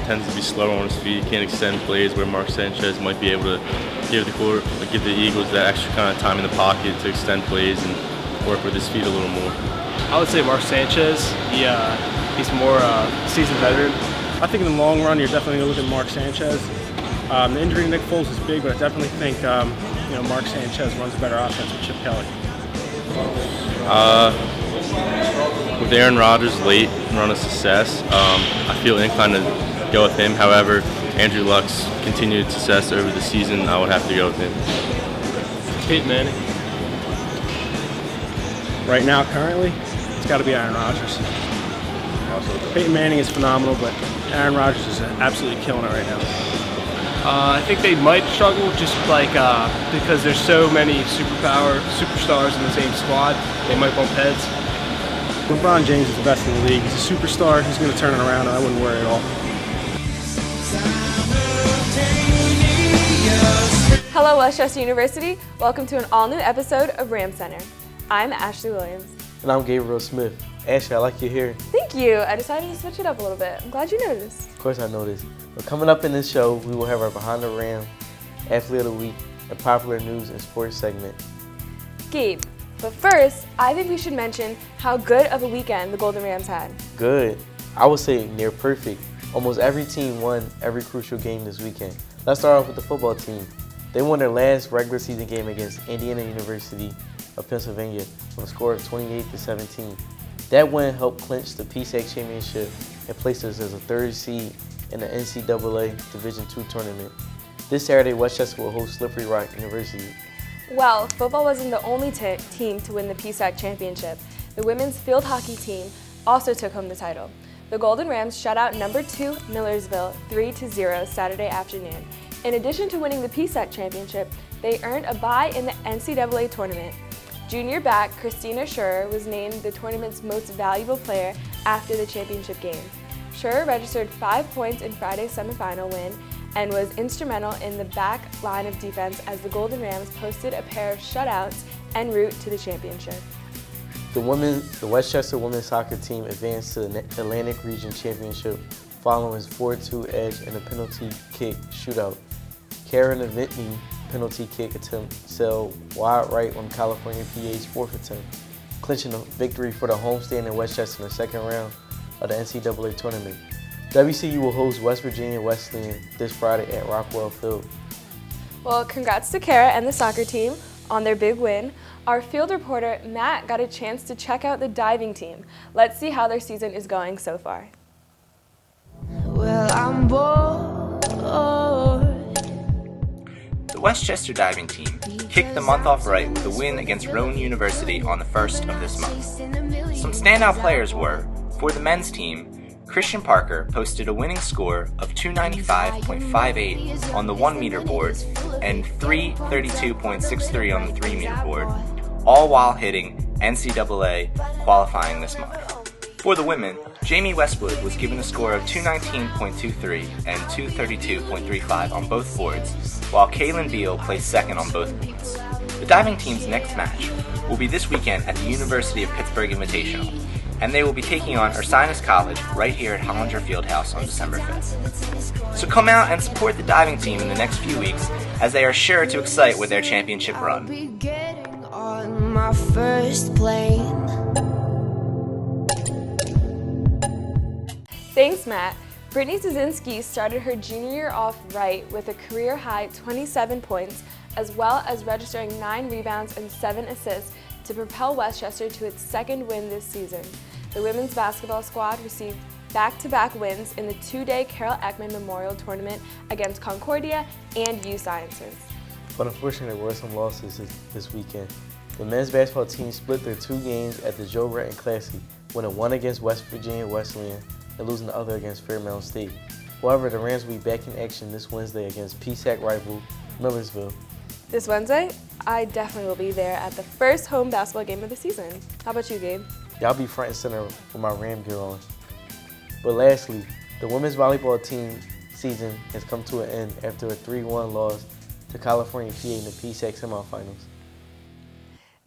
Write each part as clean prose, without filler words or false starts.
tends to be slower on his feet. He can't extend plays where Mark Sanchez might be able to give the Eagles that extra kind of time in the pocket to extend plays and work with his feet a little more. I would say Mark Sanchez. He's more seasoned veteran. I think in the long run, you're definitely going to look at Mark Sanchez. The injury to Nick Foles is big, but I definitely think Mark Sanchez runs a better offense with Chip Kelly. With Aaron Rodgers' late run of success, I feel inclined to go with him. However, Andrew Luck's continued success over the season, I would have to go with him. Peyton Manning. Right now, currently, it's got to be Aaron Rodgers. Peyton Manning is phenomenal, but Aaron Rodgers is absolutely killing it right now. I think they might struggle just because there's so many superstars in the same squad. They might bump heads. LeBron James is the best in the league. He's a superstar. He's going to turn it around, and I wouldn't worry at all. Hello, Westchester University. Welcome to an all-new episode of Ram Center. I'm Ashley Williams. And I'm Gabriel Smith. Ashley, I like your hair. Thank you. I decided to switch it up a little bit. I'm glad you noticed. Of course I noticed. But coming up in this show, we will have our Behind the Ram, Athlete of the Week, and Popular News and Sports segment. Gabe, but first, I think we should mention how good of a weekend the Golden Rams had. Good. I would say near perfect. Almost every team won every crucial game this weekend. Let's start off with the football team. They won their last regular season game against Indiana University of Pennsylvania with a score of 28-17. That win helped clinch the PSAC championship and placed us as a third seed in the NCAA Division II tournament. This Saturday, Westchester will host Slippery Rock University. Well, football wasn't the only team to win the PSAC championship. The women's field hockey team also took home the title. The Golden Rams shut out number 2 Millersville 3-0 Saturday afternoon. In addition to winning the PSAC championship, they earned a bye in the NCAA tournament. Junior back Christina Scherer was named the tournament's most valuable player after the championship game. Scherer registered 5 points in Friday's semifinal win and was instrumental in the back line of defense as the Golden Rams posted a pair of shutouts en route to the championship. The Westchester women's soccer team advanced to the Atlantic Region Championship following its 4-2 edge in a penalty kick shootout. Karen Vintney penalty kick attempt sailed wide right on California PA's 4th attempt, clinching a victory for the homestand in Westchester in the second round of the NCAA tournament. WCU will host West Virginia Wesleyan this Friday at Rockwell Field. Well, congrats to Kara and the soccer team on their big win. Our field reporter, Matt, got a chance to check out the diving team. Let's see how their season is going so far. Well, I'm bored. The Westchester diving team kicked the month off right with a win against Rowan University on the 1st of this month. Some standout players were, for the men's team, Christian Parker posted a winning score of 295.58 on the 1 meter board and 332.63 on the 3 meter board, all while hitting NCAA qualifying this month. For the women, Jamie Westwood was given a score of 219.23 and 232.35 on both boards, while Kaylin Beal placed second on both meets. The diving team's next match will be this weekend at the University of Pittsburgh Invitational, and they will be taking on Ursinus College right here at Hollinger Fieldhouse on December 5th. So come out and support the diving team in the next few weeks, as they are sure to excite with their championship run. I'll be getting on my first plane. Thanks, Matt. Brittany Szynski started her junior year off right with a career-high 27 points, as well as registering 9 rebounds and 7 assists to propel Westchester to its second win this season. The women's basketball squad received back-to-back wins in the 2-day Carol Ekman Memorial Tournament against Concordia and U Sciences. But unfortunately, there were some losses this weekend. The men's basketball team split their 2 games at the Joe Retton Classic, winning one against West Virginia Wesleyan and losing the other against Fairmount State. However, the Rams will be back in action this Wednesday against PSAC rival Millersville. This Wednesday, I definitely will be there at the first home basketball game of the season. How about you, Gabe? Y'all be front and center with my Ram gear on. But lastly, the women's volleyball team season has come to an end after a 3-1 loss to California PA in the PSAC semifinals.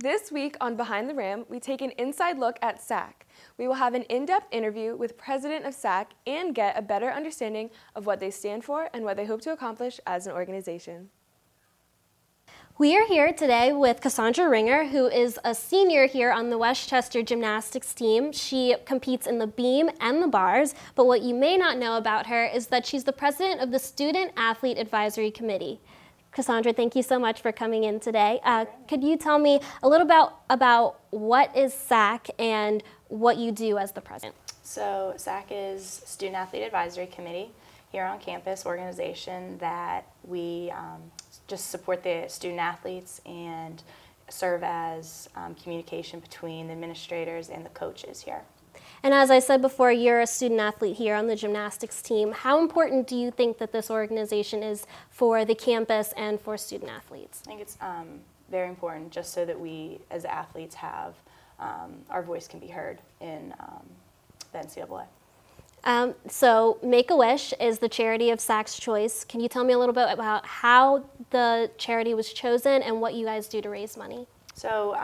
This week on Behind the Ram, we take an inside look at SAC. We will have an in-depth interview with President of SAC and get a better understanding of what they stand for and what they hope to accomplish as an organization. We are here today with Cassandra Ringer, who is a senior here on the Westchester gymnastics team. She competes in the beam and the bars, but what you may not know about her is that she's the president of the Student Athlete Advisory Committee. Cassandra, thank you so much for coming in today. Could you tell me a little about what is SAC and what you do as the president? So SAC is Student Athlete Advisory Committee here on campus, organization that we just support the student athletes and serve as communication between the administrators and the coaches here. And as I said before, you're a student athlete here on the gymnastics team. How important do you think that this organization is for the campus and for student athletes? I think it's very important just so that we as athletes have, our voice can be heard in the NCAA. So Make-A-Wish is the charity of SAC's choice. Can you tell me a little bit about how the charity was chosen and what you guys do to raise money? So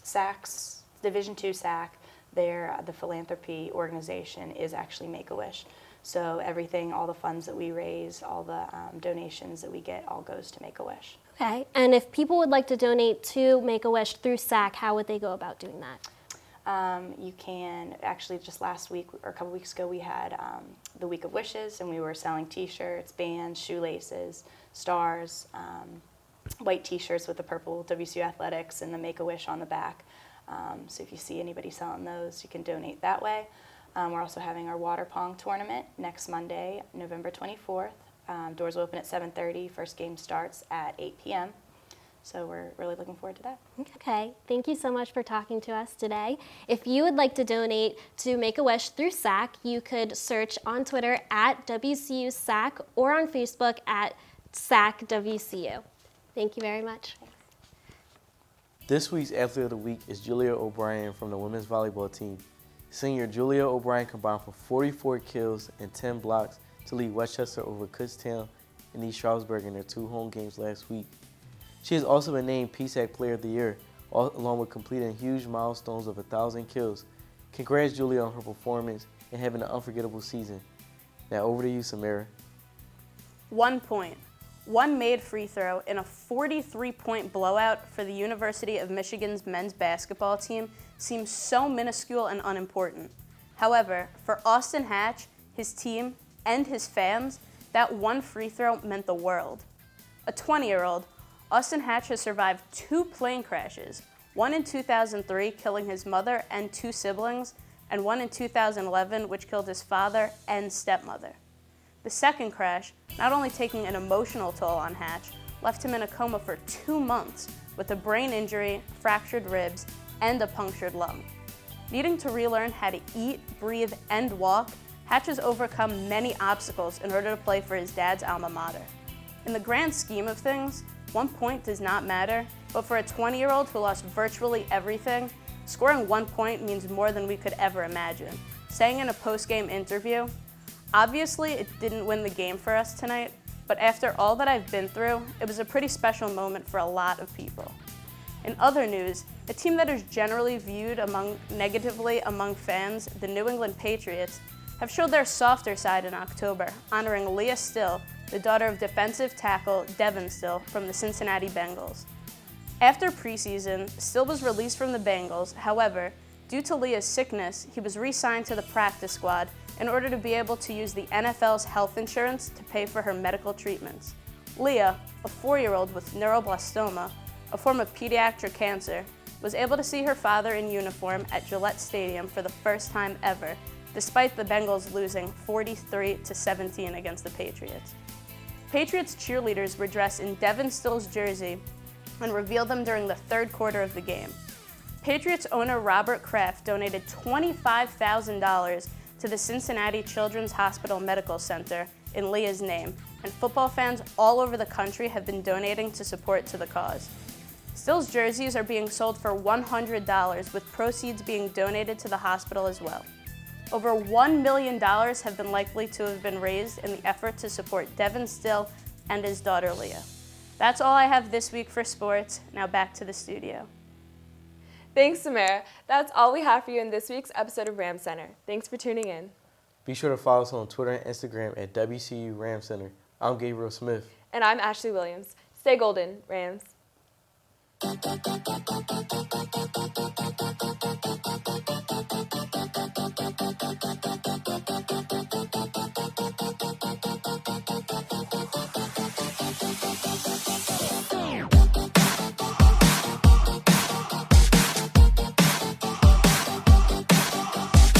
SAC's, Division II SAC, the philanthropy organization is actually Make-A-Wish. So everything, all the funds that we raise, all the donations that we get, all goes to Make-A-Wish. Okay, and if people would like to donate to Make-A-Wish through SAC, how would they go about doing that? You can, actually just last week or a couple weeks ago we had the Week of Wishes, and we were selling t-shirts, bands, shoelaces, stars, white t-shirts with the purple WCU Athletics and the Make-A-Wish on the back. So if you see anybody selling those, you can donate that way. We're also having our water pong tournament next Monday, November 24th. Doors will open at 7:30. First game starts at 8 p.m. So we're really looking forward to that. Okay, thank you so much for talking to us today. If you would like to donate to Make-A-Wish through SAC, you could search on Twitter at WCU SAC or on Facebook at SAC WCU. Thank you very much. This week's Athlete of the Week is Julia O'Brien from the women's volleyball team. Senior Julia O'Brien combined for 44 kills and 10 blocks to lead Westchester over Kutztown and East Stroudsburg in their 2 home games last week. She has also been named PSAC Player of the Year, along with completing huge milestones of 1,000 kills. Congrats, Julia, on her performance and having an unforgettable season. Now over to you, Samara. 1 point. One made free throw in a 43-point blowout for the University of Michigan's men's basketball team seems so minuscule and unimportant. However, for Austin Hatch, his team, and his fans, that one free throw meant the world. A 20-year-old, Austin Hatch has survived 2 plane crashes, one in 2003 killing his mother and 2 siblings, and one in 2011 which killed his father and stepmother. The second crash, not only taking an emotional toll on Hatch, left him in a coma for 2 months with a brain injury, fractured ribs, and a punctured lung. Needing to relearn how to eat, breathe, and walk, Hatch has overcome many obstacles in order to play for his dad's alma mater. In the grand scheme of things, 1 point does not matter, but for a 20-year-old who lost virtually everything, scoring 1 point means more than we could ever imagine. Saying in a post-game interview, "Obviously, it didn't win the game for us tonight, but after all that I've been through, it was a pretty special moment for a lot of people." In other news, a team that is generally viewed negatively among fans, the New England Patriots, have showed their softer side in October, honoring Leah Still, the daughter of defensive tackle Devin Still from the Cincinnati Bengals. After preseason, Still was released from the Bengals. However, due to Leah's sickness, he was re-signed to the practice squad in order to be able to use the NFL's health insurance to pay for her medical treatments. Leah, a 4-year-old with neuroblastoma, a form of pediatric cancer, was able to see her father in uniform at Gillette Stadium for the first time ever, despite the Bengals losing 43-17 against the Patriots. Patriots cheerleaders were dressed in Devin Still's jersey and revealed them during the 3rd quarter of the game. Patriots owner Robert Kraft donated $25,000 to the Cincinnati Children's Hospital Medical Center in Leah's name, and football fans all over the country have been donating to support to the cause. Still's jerseys are being sold for $100, with proceeds being donated to the hospital as well. Over $1 million have been likely to have been raised in the effort to support Devin Still and his daughter Leah. That's all I have this week for sports. Now back to the studio. Thanks, Samara. That's all we have for you in this week's episode of Ram Center. Thanks for tuning in. Be sure to follow us on Twitter and Instagram at WCU Ram Center. I'm Gabriel Smith. And I'm Ashley Williams. Stay golden, Rams.